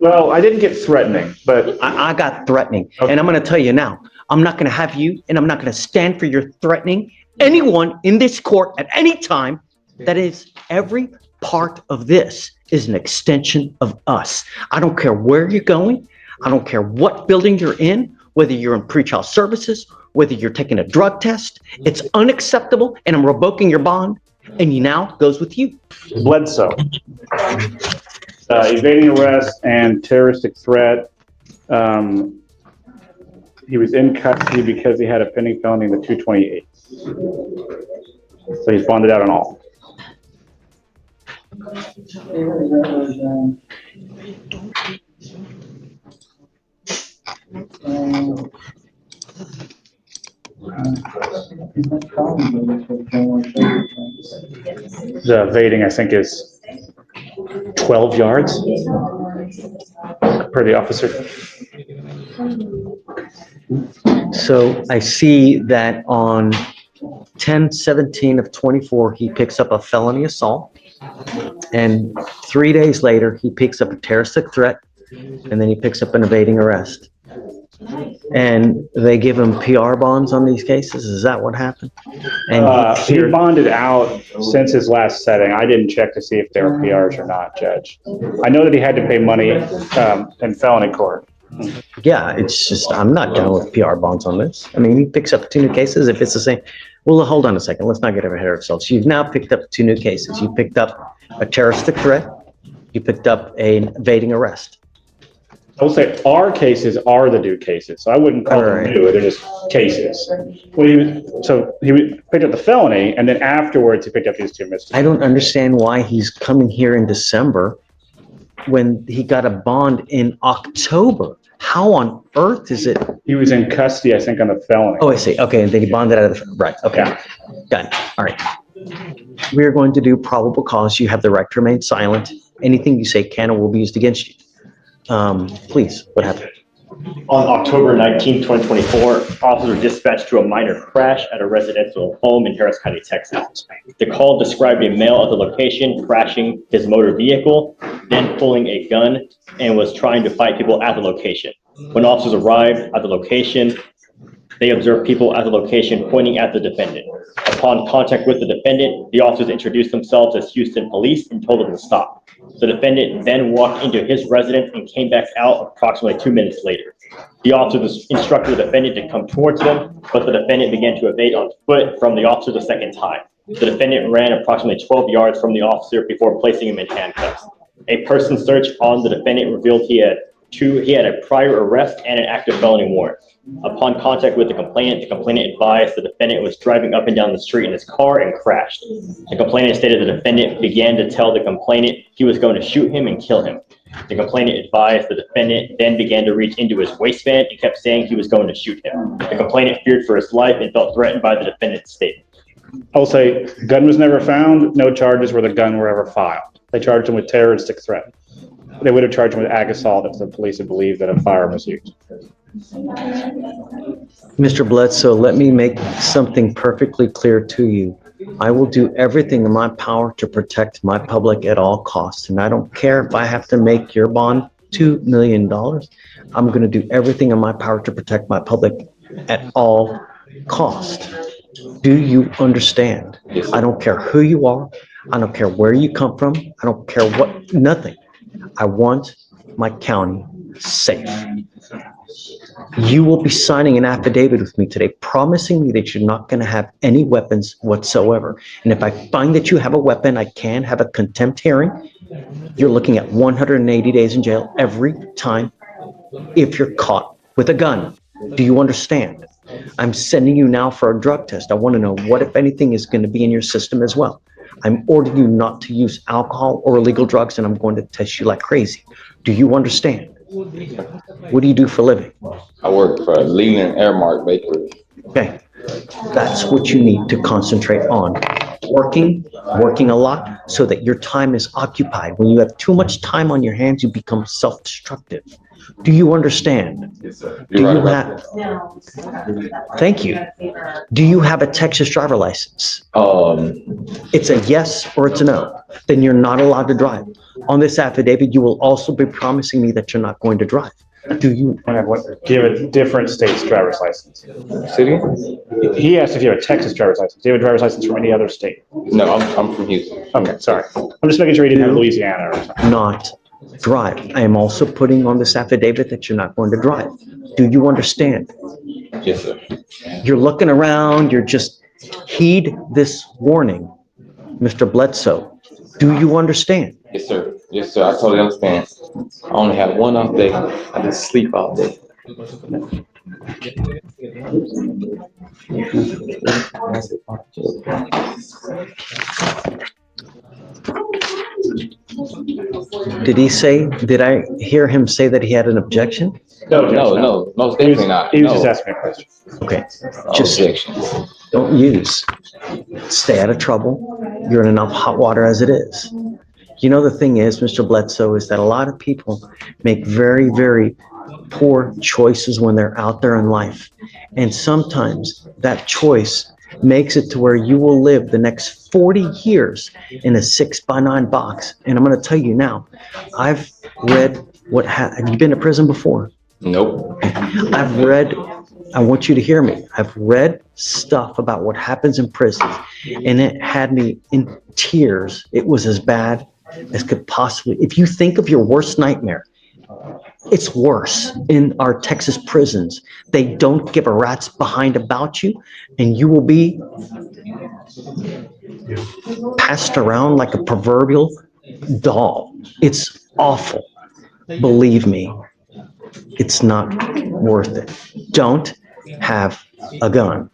Well, I didn't get threatening, but I got threatening. Okay. And I'm going to tell you now, I'm not going to have you, and I'm not going to stand for your threatening anyone in this court at any time. That is, every part of this is an extension of us. I don't care where you're going. I don't care what building you're in, whether you're in pretrial services, whether you're taking a drug test. It's unacceptable, and I'm revoking your bond, and you now goes with you. Bledsoe. Evading arrest and terroristic threat. He was in custody because he had a pending felony in the 228. So he's bonded out on all. The evading, I think, is 12 yards per the officer. So I see that on 10/17 of 24, he picks up a felony assault. And 3 days later, he picks up a terroristic threat, and then he picks up an evading arrest. And they give him PR bonds on these cases. Is that what happened? And He bonded out since his last setting. I didn't check to see if they were PRs or not, Judge. I know that he had to pay money in felony court. yeah, it's just, I'm not dealing with PR bonds on this. I mean, he picks up 2 new cases if it's the same. Well, hold on a second. Let's not get ahead of ourselves. You've now picked up 2 new cases. You picked up a terroristic threat. You picked up an evading arrest. I will say our cases are the new cases, so I wouldn't call them new. They're just cases. Well, he picked up the felony, and then afterwards he picked up these 2 misdemeanors. I don't understand why he's coming here in December when he got a bond in October. How on earth is it? He was in custody, I think, on the felony. Oh, I see. Okay, and then he bonded out of the, right, okay. Yeah. Got it. All right. We're going to do probable cause. You have the right to remain silent. Anything you say can or will be used against you. Please, what happened? On October 19, 2024, officers were dispatched to a minor crash at a residential home in Harris County, Texas. The call described a male at the location crashing his motor vehicle, then pulling a gun, and was trying to fight people at the location. When officers arrived at the location, they observed people at the location pointing at the defendant. Upon contact with the defendant, the officers introduced themselves as Houston police and told them to stop. The defendant then walked into his residence and came back out approximately 2 minutes later. The officers instructed the defendant to come towards them, but the defendant began to evade on foot from the officer the second time. The defendant ran approximately 12 yards from the officer before placing him in handcuffs. A person search on the defendant revealed he had a prior arrest and an active felony warrant. Upon contact with the complainant advised the defendant was driving up and down the street in his car and crashed. The complainant stated the defendant began to tell the complainant he was going to shoot him and kill him. The complainant advised the defendant then began to reach into his waistband and kept saying he was going to shoot him. The complainant feared for his life and felt threatened by the defendant's statement. I will say, gun was never found. No charges where the gun were ever filed. They charged him with terroristic threat. They would have charged him with ag assault if the police had believed that a firearm was used. Mr. Bledsoe, let me make something perfectly clear to you. I will do everything in my power to protect my public at all costs. And I don't care if I have to make your bond $2 million. I'm going to do everything in my power to protect my public at all costs. Do you understand? I don't care who you are. I don't care where you come from. I don't care what, nothing. I want my county safe. You will be signing an affidavit with me today, promising me that you're not going to have any weapons whatsoever. And if I find that you have a weapon, I can have a contempt hearing. You're looking at 180 days in jail every time if you're caught with a gun. Do you understand? I'm sending you now for a drug test. I want to know what, if anything, is going to be in your system as well. I'm ordering you not to use alcohol or illegal drugs, and I'm going to test you like crazy. Do you understand? What do you do for a living? I work for Leland Airmark Bakery. Okay, that's what you need to concentrate on. working a lot so that your time is occupied. When you have too much time on your hands, you become self-destructive. Do you understand? Yes, sir. Do You're you right about have, thank you. Do you have a Texas driver license? that. It's a yes or it's a no. Then you're not allowed to drive. On this affidavit, you will also be promising me that you're not going to drive. Do you? Do you have a different state's driver's license? City? He asked if you have a Texas driver's license. Do you have a driver's license from any other state? No, I'm from Houston. Okay, sorry. I'm just making sure you didn't have Louisiana or something. Not drive. I am also putting on this affidavit that you're not going to drive. Do you understand? Yes, sir. You're looking around, you're just, heed this warning, Mr. Bledsoe. Do you understand? Yes, sir. Yes, sir. I totally understand. I only have one off day. I just sleep all day. Did I hear him say that he had an objection? No, most definitely not. He was No. just asking a question. Okay, No just objections. don't use. Stay out of trouble. You're in enough hot water as it is. You know, the thing is, Mr. Bledsoe, is that a lot of people make very, very poor choices when they're out there in life. And sometimes that choice makes it to where you will live the next 40 years in a 6x9 box. And I'm going to tell you now, I've read have you been to prison before? Nope. I want you to hear me. I've read stuff about what happens in prisons, and it had me in tears. It was as bad as could possibly. If you think of your worst nightmare, it's worse in our Texas prisons. They don't give a rat's behind about you, and you will be passed around like a proverbial doll. It's awful. Believe me, it's not worth it. Don't have a gun.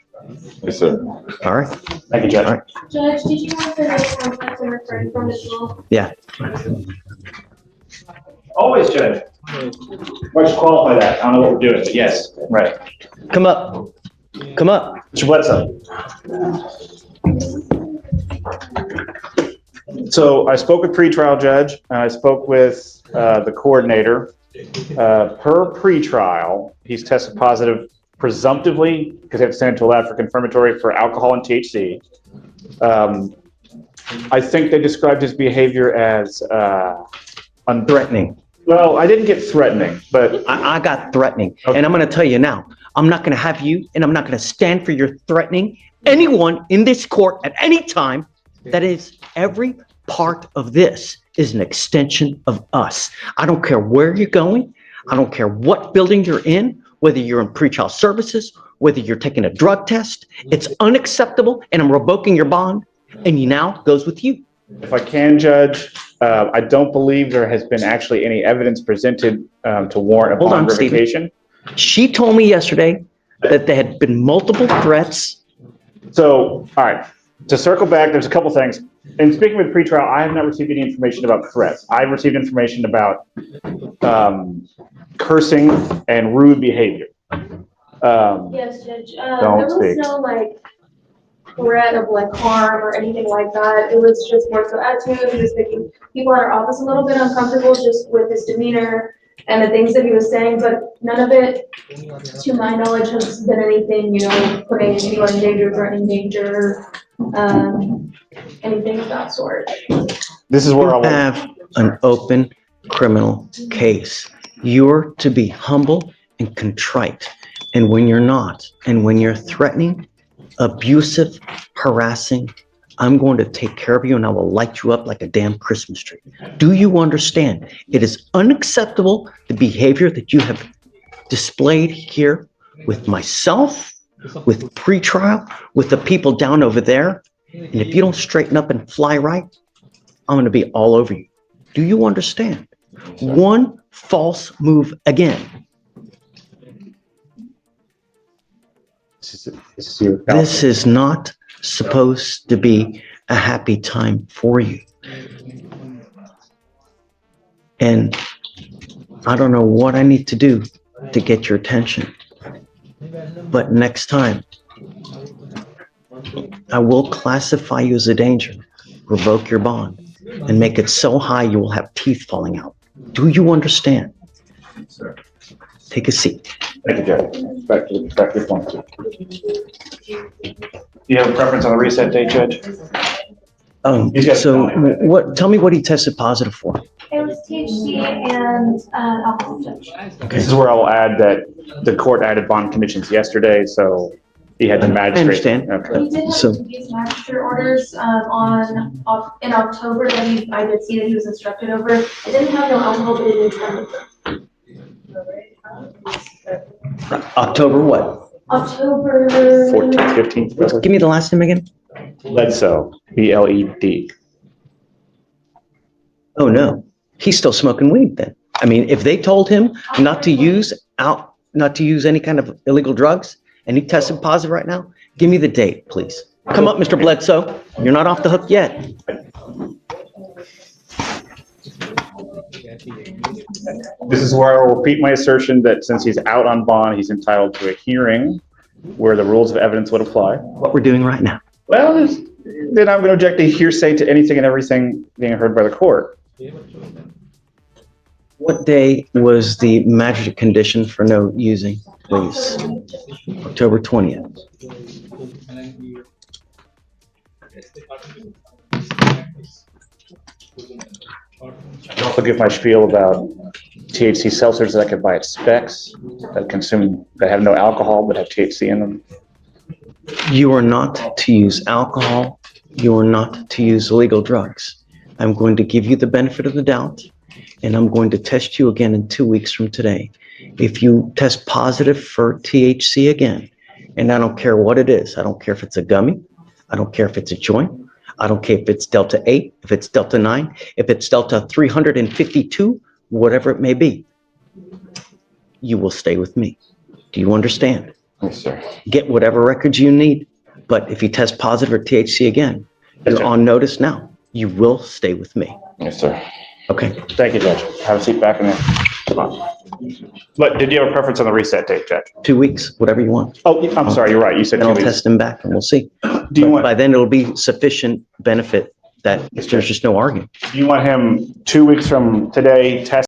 Yes, sir. All right? Thank you, Judge. All right. Judge, did you want the contact and referring from as well? Yeah. Always, Judge. Why should qualify that? I don't know what we're doing, but yes, right. Come up. Come up. Mr. Bledsoe. So I spoke with pretrial judge, and I spoke with the coordinator. Per pretrial, he's tested positive presumptively, because they have to send it to a lab for confirmatory for alcohol and THC. I think they described his behavior as Threatening. well, I didn't get threatening, but I got threatening. Okay. And I'm going to tell you now, I'm not going to have you, and I'm not going to stand for your threatening anyone in this court at any time. That is, every part of this is an extension of us. I don't care where you're going. I don't care what building you're in, whether you're in pretrial services, whether you're taking a drug test. It's unacceptable, and I'm revoking your bond, and you now goes with you. if I can, Judge, I don't believe there has been actually any evidence presented to warrant a Hold bond on, Stephen. revocation. She told me yesterday that there had been multiple threats. So, all right, to circle back, there's a couple things. In speaking with pretrial, I have not received any information about threats. I've received information about cursing and rude behavior. Yes, Judge. Don't There was speak. no like threat of like harm or anything like that. It was just more so attitude. He was making people in our office a little bit uncomfortable just with his demeanor and the things that he was saying, but none of it, to my knowledge, has been anything, putting anyone in danger, threatening danger, anything of that sort. This is where I You will. have an open criminal case. You're to be humble and contrite. And when you're not, and when you're threatening, abusive, harassing, I'm going to take care of you and I will light you up like a damn Christmas tree. Do you understand? It is unacceptable, the behavior that you have displayed here with myself, with pretrial, with the people down over there. And if you don't straighten up and fly right, I'm going to be all over you. Do you understand? One false move again. This is not supposed to be a happy time for you. And I don't know what I need to do to get your attention. But next time, I will classify you as a danger, revoke your bond, and make it so high you will have teeth falling out. Do you understand? Take a seat. Thank you, Judge. Back to the point. Do you have a preference on the reset date, Judge? Tell me what he tested positive for. It was THC and alcohol, Judge. Okay. This is where I will add that the court added bond conditions yesterday, so he had the magistrate. I understand. Okay. He did have So- these magistrate orders in October that I did see that he was instructed over. It didn't have no alcohol, but it did have October what? October 14th, 15th. Give me the last name again. Bledsoe, BLED. Oh, no. He's still smoking weed then. I mean, if they told him not to use any kind of illegal drugs and he tested positive right now, give me the date, please. Come up, Mr. Bledsoe. You're not off the hook yet. This is where I will repeat my assertion that since he's out on bond, he's entitled to a hearing where the rules of evidence would apply. What we're doing right now. Well, then I'm going to object to hearsay to anything and everything being heard by the court. What day was the magistrate condition for no using, please? October 20th. I also give my spiel about THC seltzers that I could buy at Specs that have no alcohol but have THC in them. You are not to use alcohol. You are not to use illegal drugs. I'm going to give you the benefit of the doubt, and I'm going to test you again in 2 weeks from today. If you test positive for THC again, and I don't care what it is, I don't care if it's a gummy, I don't care if it's a joint, I don't care if it's Delta 8, if it's Delta 9, if it's Delta 352, whatever it may be, you will stay with me. Do you understand? Yes, sir. Get whatever records you need, but if you test positive for THC again, you're on notice now. You will stay with me. Yes, sir. Okay. Thank you, Judge. Have a seat back in there. Come on. But did you have a preference on the reset date, Judge? 2 weeks, whatever you want. Oh, I'm sorry, you're right. You said And 2 I'll weeks. test them back and we'll see. Do you But want, by then it'll be sufficient benefit that there's just no argument. do you want him 2 weeks from today, test